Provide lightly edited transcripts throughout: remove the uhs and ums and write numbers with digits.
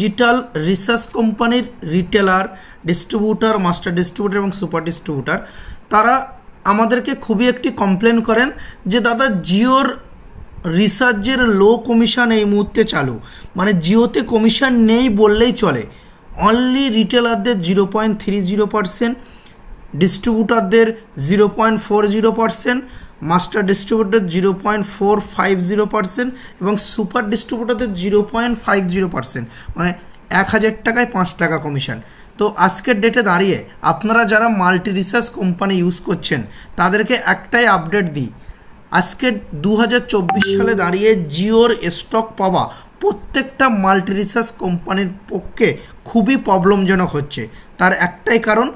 Digital research কোম্পানির retailer, distributor, master distributor এবং super distributor তারা আমাদেরকে খুবই একটি কমপ্লেন করেন যে দাদা জিওর রিসার্চের লো কমিশন এই মুহূর্তে চালু, মানে জিওতে কমিশন নেই বললেই চলে। অনলি রিটেলারদের 0.30%, ডিস্ট্রিবিউটারদের 0.40%, মাস্টার ডিস্ট্রিবিউটার 0.450% এবং সুপার ডিস্ট্রিবিউটারদের 0.50%, মানে 1000 টাকায় 5 টাকা কমিশন। তো আজকের ডেটে দাঁড়িয়ে আপনারা যারা মাল্টি রিসার্চ কোম্পানি ইউজ করছেন তাদেরকে একটাই আপডেট দিই, আজকে 2024 সালে দাঁড়িয়ে জিওর স্টক পাওয়া প্রত্যেকটা মাল্টি রিসার্চ কোম্পানির পক্ষে খুবই প্রবলেমজনক হচ্ছে। তার একটাই কারণ,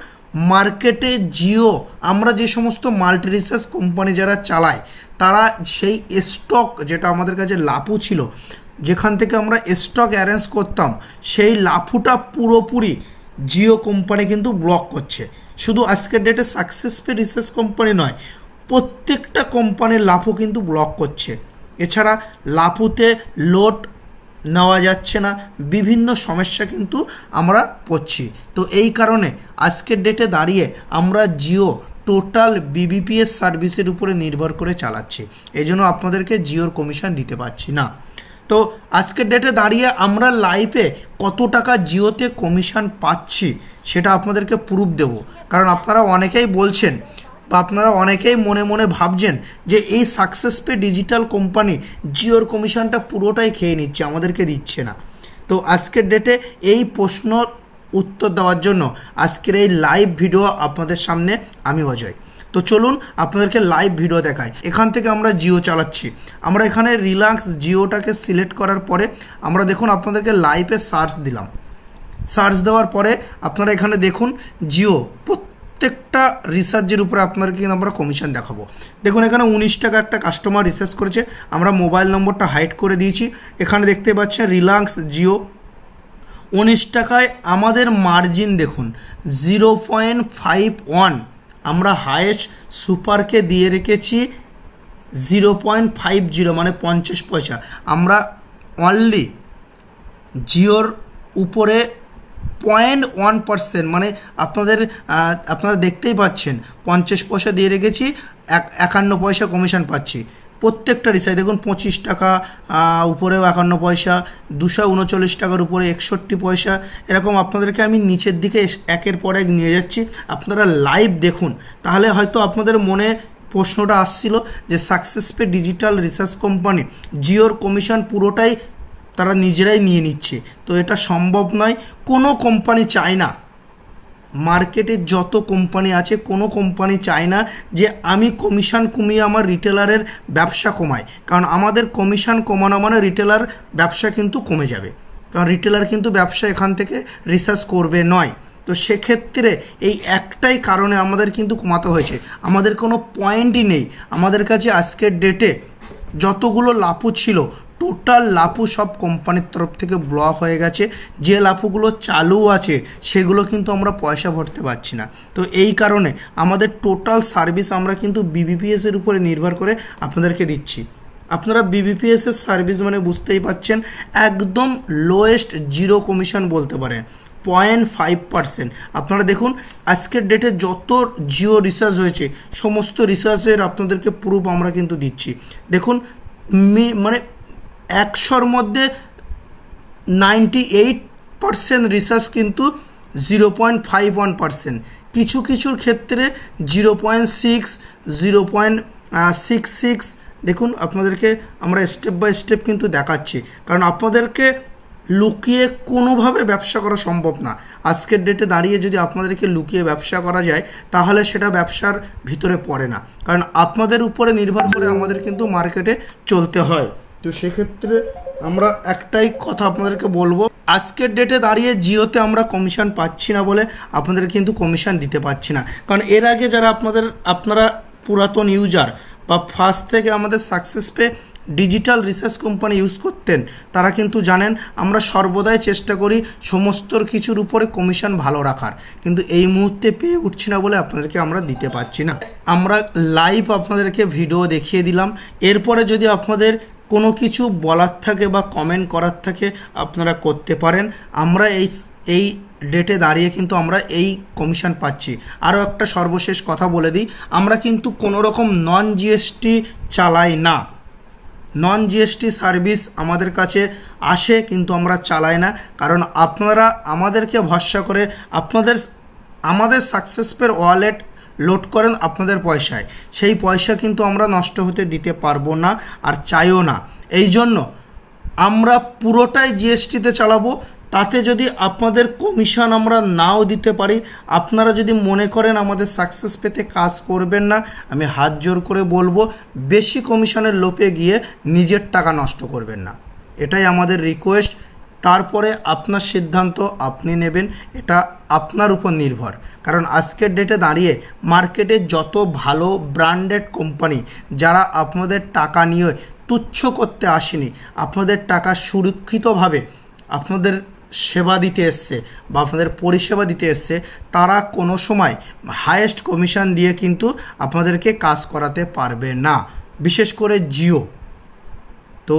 মার্কেটে জিও আমরা যে সমস্ত মাল্টি রিসার্চ কোম্পানি যারা চালায় তারা সেই স্টক যেটা আমাদের কাছে লাফু ছিল, যেখান থেকে আমরা স্টক অ্যারেঞ্জ করতাম, সেই লাফুটা পুরোপুরি জিও কোম্পানি কিন্তু ব্লক করছে। শুধু আজকের ডেটে সাকসেসফুল রিসার্চ কোম্পানি নয়, প্রত্যেকটা কোম্পানির লাফু কিন্তু ব্লক করছে। এছাড়া লাফুতে লোড নেওয়া যাচ্ছে না, বিভিন্ন সমস্যা কিন্তু আমরা পড়ছি। তো এই কারণে আজকের ডেটে দাঁড়িয়ে আমরা জিও টোটাল বিবিপিএস সার্ভিসের উপরে নির্ভর করে চালাচ্ছি, এই জন্য আপনাদেরকে জিওর কমিশন দিতে পারছি না। তো আজকের ডেটে দাঁড়িয়ে আমরা লাইভে কত টাকা জিওতে কমিশন পাচ্ছি সেটা আপনাদেরকে প্রুফ দেব। কারণ আপনারা অনেকেই বলছেন বা আপনারা অনেকেই মনে মনে ভাবছেন যে এই সাকসেসফুল ডিজিটাল কোম্পানি জিওর কমিশনটা পুরোটাই খেয়ে নিচ্ছে, আমাদেরকে দিচ্ছে না। তো আজকের ডেটে এই প্রশ্ন উত্তর দেওয়ার জন্য আজকের এই লাইভ ভিডিও আপনাদের সামনে আমি অজয়। তো চলুন আপনাদেরকে লাইভ ভিডিও দেখাই। এখান থেকে আমরা জিও চালাচ্ছি, আমরা এখানে রিলায়েন্স জিওটাকে সিলেক্ট করার পরে আমরা দেখুন আপনাদেরকে লাইভে সার্চ দিলাম। সার্চ দেওয়ার পরে আপনারা এখানে দেখুন জিও প্রত্যেকটা রিসার্চের উপরে আপনাদেরকে কিন্তু আমরা কমিশন দেখাবো। দেখুন এখানে 19 টাকা একটা কাস্টমার রিসার্চ করেছে, আমরা মোবাইল নম্বরটা হাইড করে দিয়েছি। এখানে দেখতে পাচ্ছেন রিলায়েন্স জিও 19 টাকায় আমাদের মার্জিন দেখুন 0.51, আমরা হায়েস্ট সুপারকে দিয়ে রেখেছি 0.50 মানে 50 পয়সা। আমরা অনলি জিওর উপরে 0.1% মানে আপনারা দেখতেই পাচ্ছেন 50 পয়সা দিয়ে রেখেছি, 51 পয়সা কমিশন পাচ্ছি। প্রত্যেকটা রিসার্চ দেখুন 25 টাকা উপরেও 51 পয়সা, 239 টাকার উপরে 61 পয়সা, এরকম আপনাদেরকে আমি নিচের দিকে একের পর এক নিয়ে যাচ্ছি। আপনারা লাইভ দেখুন, তাহলে হয়তো আপনাদের মনে প্রশ্নটা আসছিল যে সাকসেসফুল ডিজিটাল রিসার্চ কোম্পানি জিওর কমিশন পুরোটাই তারা নিজেরাই নিয়ে নিচ্ছে। তো এটা সম্ভব নয়, কোনো কোম্পানি চায় না, মার্কেটে যত কোম্পানি আছে কোনো কোম্পানি চায় না যে আমি কমিশন কমিয়ে আমার রিটেলারের ব্যবসা কমাই। কারণ আমাদের কমিশন কমানো মানে রিটেলার ব্যবসা কিন্তু কমে যাবে, কারণ রিটেলার কিন্তু ব্যবসা এখান থেকে রিসার্চ করবে নয়। তো সেক্ষেত্রে এই একটাই কারণে আমাদের কিন্তু কমাতে হয়েছে, আমাদের কোনো পয়েন্টই নেই। আমাদের কাছে আজকের ডেটে যতগুলো লাফু ছিল টোটাল লাফু সব কোম্পানির তরফ থেকে ব্লক হয়ে গেছে। যে লাফুগুলো চালু আছে সেগুলো কিন্তু আমরা পয়সা ভরতে পারছি না। তো এই কারণে আমাদের টোটাল সার্ভিস আমরা কিন্তু বিবিপিএসের উপরে নির্ভর করে আপনাদেরকে দিচ্ছি। আপনারা বিবিপিএসের সার্ভিস মানে বুঝতেই পাচ্ছেন, একদম লোয়েস্ট জিরো কমিশন বলতে পারেন, 0.5%। আপনারা দেখুন আজকের ডেটে যত জিও রিসার্চ হয়েছে সমস্ত রিসার্চের আপনাদেরকে প্রুফ আমরা কিন্তু দিচ্ছি। দেখুন মানে 100-র মধ্যে 98% রিসার্চ কিন্তু 0.51%, কিছু কিছুর ক্ষেত্রে 0.6, 0.66। দেখুন আপনাদেরকে আমরা স্টেপ বাই স্টেপ কিন্তু দেখাচ্ছি, কারণ আপনাদেরকে লুকিয়ে কোনোভাবে ব্যবসা করা সম্ভব না। আজকের ডেটে দাঁড়িয়ে যদি আপনাদেরকে লুকিয়ে ব্যবসা করা যায় তাহলে সেটা ব্যবসার ভিতরে পড়ে না, কারণ আপনাদের উপরে নির্ভর করে আমাদের কিন্তু মার্কেটে চলতে হয়। তো সেক্ষেত্রে আমরা একটাই কথা আপনাদেরকে বলবো, আজকের ডেটে দাঁড়িয়ে জিওতে আমরা কমিশন পাচ্ছি না বলে আপনাদের কিন্তু কমিশন দিতে পারছি না। কারণ এর আগে যারা আপনারা পুরাতন ইউজার বা ফার্স্ট থেকে আমাদের successful digital research company use করতেন তারা কিন্তু জানেন আমরা সর্বদাই চেষ্টা করি সমস্ত কিছুর উপরে কমিশন ভালো রাখার, কিন্তু এই মুহূর্তে পেয়ে উঠছি না বলে আপনাদেরকে আমরা দিতে পারছি না। আমরা লাইভ আপনাদেরকে ভিডিও দেখিয়ে দিলাম, এরপরে যদি আপনাদের কোনো কিছু বলার থাকে বা কমেন্ট করার থাকে আপনারা করতে পারেন। আমরা এই ডেটে দাঁড়িয়ে কিন্তু আমরা এই কমিশন পাচ্ছি। আরও একটা সর্বশেষ কথা বলে দিই, আমরা কিন্তু কোনো রকম নন জিএসটি চালাই না। নন জিএসটি সার্ভিস আমাদের কাছে আসে কিন্তু আমরা চালাই না, কারণ আপনারা আমাদেরকে ভরসা করে আমাদের সাকসেসপের ওয়ালেট লোড করেন আপনাদের পয়সায়, সেই পয়সা কিন্তু আমরা নষ্ট হতে দিতে পারবো না আর চাইও না। এই জন্য আমরা পুরোটাই জিএসটিতে চালাবো। তাতে যদি আপনাদের কমিশন আমরা নাও দিতে পারি, আপনারা যদি মনে করেন আমাদের সাকসেস পেতে কাজ করবেন না, আমি হাত জোর করে বলবো বেশি কমিশনের লোপে গিয়ে নিজের টাকা নষ্ট করবেন না। এটাই আমাদের রিকোয়েস্ট। তারপরে আপনার সিদ্ধান্ত আপনি নেবেন, এটা আপনার উপর নির্ভর। কারণ আজকের ডেটে দাঁড়িয়ে মার্কেটে যত ভালো ব্র্যান্ডেড কোম্পানি যারা আপনাদের টাকা নিয়ে তুচ্ছ করতে আসেনি, আপনাদের টাকা সুরক্ষিতভাবে আপনাদের সেবা দিতে এসছে বা আপনাদের পরিষেবা দিতে এসছে, তারা কোনো সময় হায়েস্ট কমিশন দিয়ে কিন্তু আপনাদেরকে কাজ করাতে পারবে না, বিশেষ করে জিও। তো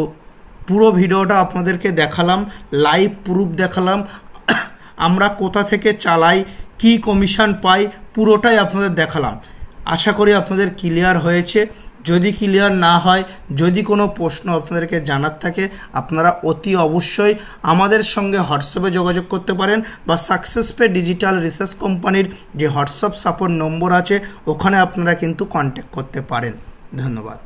পুরো ভিডিওটা আপনাদেরকে দেখালাম, লাইভ প্রুফ দেখালাম, আমরা কোথা থেকে চালাই, কি কমিশন পাই, পুরোটাই আপনাদের দেখালাম। আশা করি আপনাদের ক্লিয়ার হয়েছে। যদি ক্লিয়ার না হয়, যদি কোনো প্রশ্ন আপনাদেরকে জানার থাকে, আপনারা অতি অবশ্যই আমাদের সঙ্গে হোয়াটসঅ্যাপে যোগাযোগ করতে পারেন বা সাকসেস পে ডিজিটাল রিসার্চ কোম্পানির যে হোয়াটসঅ্যাপ সাপোর্ট নম্বর আছে ওখানে আপনারা কিন্তু কন্ট্যাক্ট করতে পারেন। ধন্যবাদ।